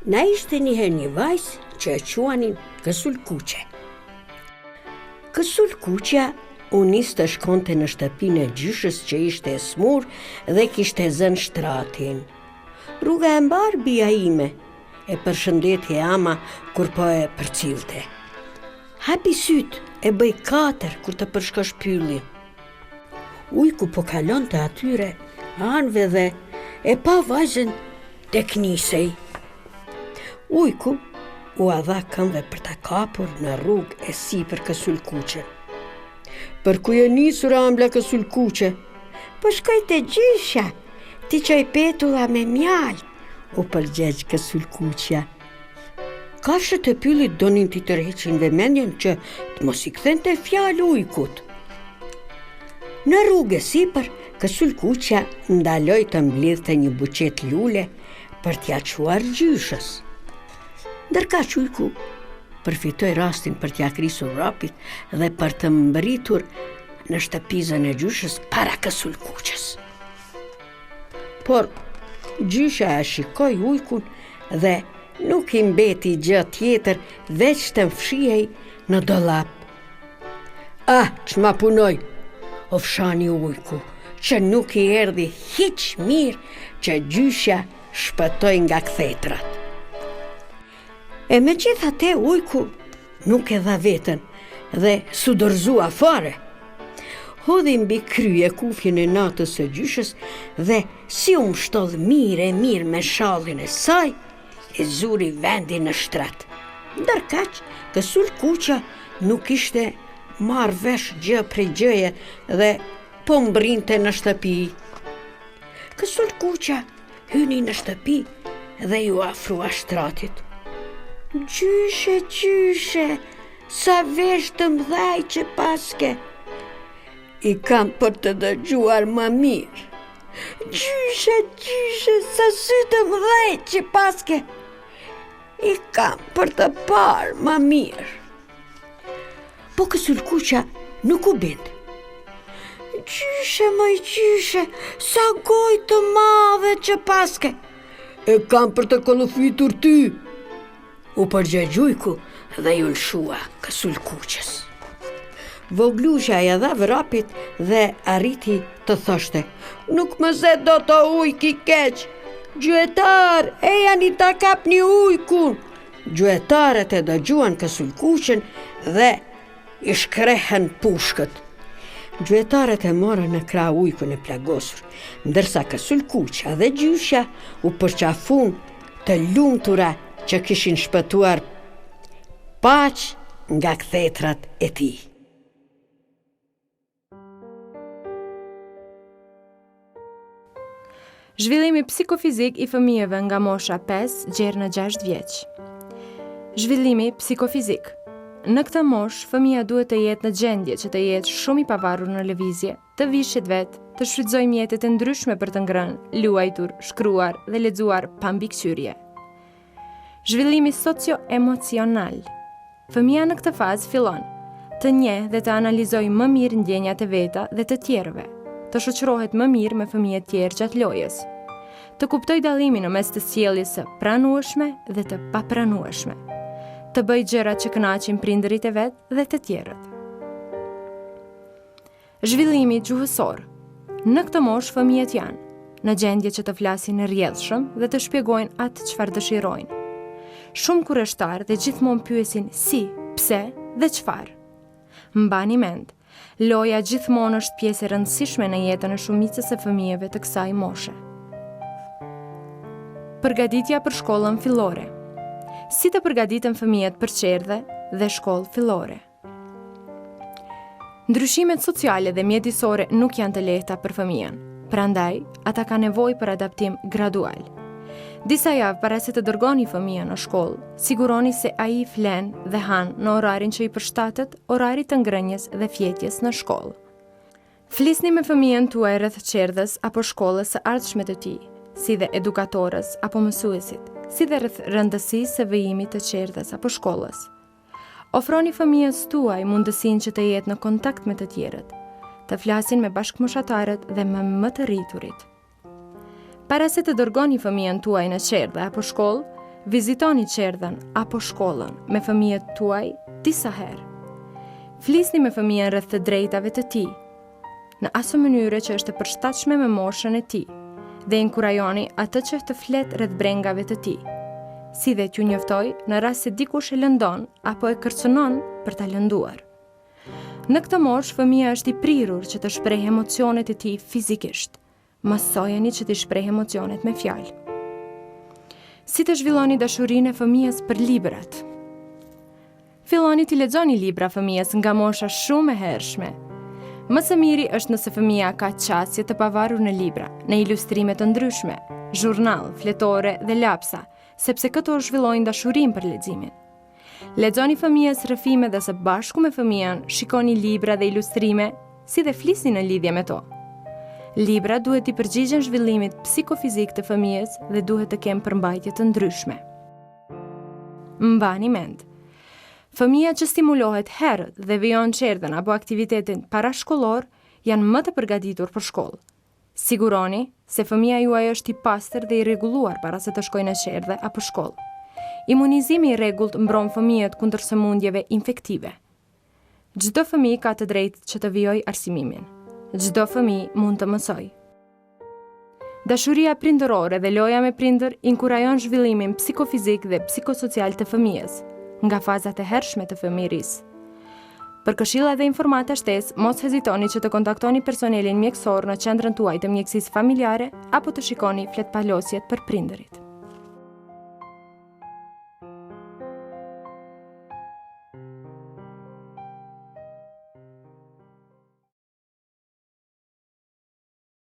Na ishte njëherë një vajzë që e quanin Kësulkuqe. Kësulkuqja u nis të shkonte në shtëpinë e gjyshës që ishte e smur dhe kishte zënë shtratin. Rruga e mbar bia ime, e përshëndetje ama kur po e përcilte. Hapi syt, e bëj 4 kur të përshkosh pyllin. Ujku po kalon të atyre anëve dhe e pa vajzën tek nisej. Ujku u adha këmbëve për ta kapur në rrugë e sipër Kësulkuqe. Për ku je nisur ambla Kësulkuqe? Po shkoj te gjysha, ti qoj petulla me mjalë, u përgjegj Kësulkuqja. Kafshët e pyllit donin t'i tërheqin vëmendjen që të mos i kthente fjalë ujkut. Në rrugë e sipër, Kësulkuqja ndaloi të mblidhte një buqet lule për t'ia çuar gjyshës. Ndërkaq ujku përfitoi rastin për t'ia krisur rapit dhe për të mbritur në shtëpizën e gjyshës para Kësulkuqes. Por gjysha e shikoi ujkun dhe nuk i mbeti gjë tjetër veç të mfshihej në dollap. Ah, ç'ma punoj, ofshani ujku, që nuk i erdhi hiç mirë që gjysha shpëtoi nga kthetrat. E megjithatë ujku nuk e dha veten dhe s'u dorëzua fare. Hodhi mbi krye kufjen e natës së gjyshës dhe si u mshtodh mirë me shallin e saj, e zuri vendin në shtrat. Ndërkaq, Kësulkuqja nuk ishte marrë vesh gjë prej gjëje dhe po mbrinte në shtëpi. Kësulkuqja hyni në shtëpi dhe ju afrua shtratit. Gjyshe, sa vesh të mdhaj që paske. I kam për të dëgjuar më mirë. Gjyshe, sa sy të mdhaj që paske. I kam për të parë më mirë. Po Kësulkuqja nuk u bindë. Gjyshe, sa gojë të madhe që paske. E kam për të kollufitur ty, u përgjegj ujku dhe ju lshua Kësulkuqes. Voglusha ja dha vrapit dhe arriti të thoshte: Nuk më ze do të ujk i keq. Gjuetar, e janë i ta kapni ujkun. Gjuetarët e dëgjuan Kësulkuqen dhe i shkrehen pushkët. Gjuetarët e morën në krah ujkun e plagosur, ndërsa Kësulkuqja dhe gjysha u përqafun të lumtura që kishin shpëtuar paq nga kthetrat e tij. Zhvillimi psikofizik i fëmijëve nga mosha 5 deri në 6 vjeç. Zhvillimi psikofizik. Në këtë moshë, fëmia duhet të jetë në gjendje që të jetë shumë i pavarur në lëvizje, të vishit vetë, të shfrytëzojë mjetet e ndryshme për të ngrënë, luajtur, shkruar dhe lexuar pa mbikëqyrje. Zhvillimi socio-emocional. Fëmia në këtë fazë fillon të njeh dhe të analizojë më mirë ndjenjat e veta dhe të tjerëve, të shoqërohet më mirë me fëmijë të tjerë gjatë lojës, të kuptojë dallimin në mes të sjelljes së pranueshme dhe të papranueshme, të bëjë gjërat që kënaqin prindërit e vet dhe të tjerët. Zhvillimi gjuhësor. Në këtë moshë fëmijët janë në gjendje që të flasin në rrjedhshëm dhe të shpjegojnë atë çfarë dëshirojnë. Shumë kurreshtar dhe gjithmonë pyesin si, pse dhe çfarë. Mbani mend, loja gjithmonë është pjesë e rëndësishme në jetën e shumicës së fëmijëve të kësaj moshe. Përgatitja për shkollën fillore. Si të përgatiten fëmijët për çerdhe dhe shkollë fillore. Ndryshimet sociale dhe mjedisore nuk janë të lehta për fëmijën, prandaj ata ka nevojë për adaptim gradual. Disa javë para se të dërgoni fëmijën në shkollë, siguroni se ai flen dhe han në orarin që i përshtatet orarit të ngrënjes dhe fjetjes në shkollë. Flisni me fëmijën tuaj rreth çerdhes apo shkollës së ardhshme të tij, si dhe edukatorës apo mësuesit, si dhe rreth rëndësisë së vijimit të çerdhes apo shkollës. Ofroni fëmijës tuaj mundësinë që të jetë në kontakt me të tjerët, të flasin me bashkëmoshëtarët dhe me më të rriturit. Para se të dërgoni fëmijën tuaj në çerdhe apo shkollë, Vizitoni qerdhen apo shkollën me fëmijët tuaj disa herë. Flisni me fëmijën rreth të drejtave të tij, në asë mënyre që është e përshtatshme me moshën e tij, dhe inkurajoni atë që të flet rreth brengave të tij, si dhe t'ju njoftoj në rast se dikush e lëndon apo e kërcënon për ta lënduar. Në këtë moshë, fëmia është i prirur që të shprehë emocionet e tij fizikisht. Mësojeni që të shprehë emocionet me fjalë. Si të zhvilloni dashurinë e fëmijës për librat? Filloni t'i lexoni libra fëmijës nga mosha shumë e hershme. Më së miri është nëse fëmia ka qasje të pavarur në libra, në ilustrime të ndryshme, zhurnal, fletore dhe lapsa, sepse këto zhvillojnë dashurinë për leximin. Lexoni fëmijës rrëfime dhe së bashku me fëmijën shikoni libra dhe ilustrime, si dhe flisni në lidhje me to. Libra duhet i përgjigjen zhvillimit psikofizik të fëmijës dhe duhet të kenë përmbajtje të ndryshme. Mbani mend. Fëmia që stimulohet herët dhe vijon qerdhen apo aktivitetin parashkollor janë më të përgatitur për shkollë. Siguroni se fëmia juaj është i pastër dhe i rregulluar para se të shkojë në qerdhe apo shkollë. Imunizimi i rregullt mbron fëmijët kundër sëmundjeve infektive. Çdo fëmijë ka të drejtë që të vijojë arsimimin. Çdo fëmijë mund të mësoj. Dashuria prindërore dhe loja me prindër inkurajon zhvillimin psikofizik dhe psikosocial të fëmijës, nga fazat e hershme të fëmijërisë. Për këshilla dhe informata shtesë, mos hezitoni që të kontaktoni personelin mjekësor në qendrën tuaj të mjekësisë familjare apo të shikoni fletpalosjet për prindërit.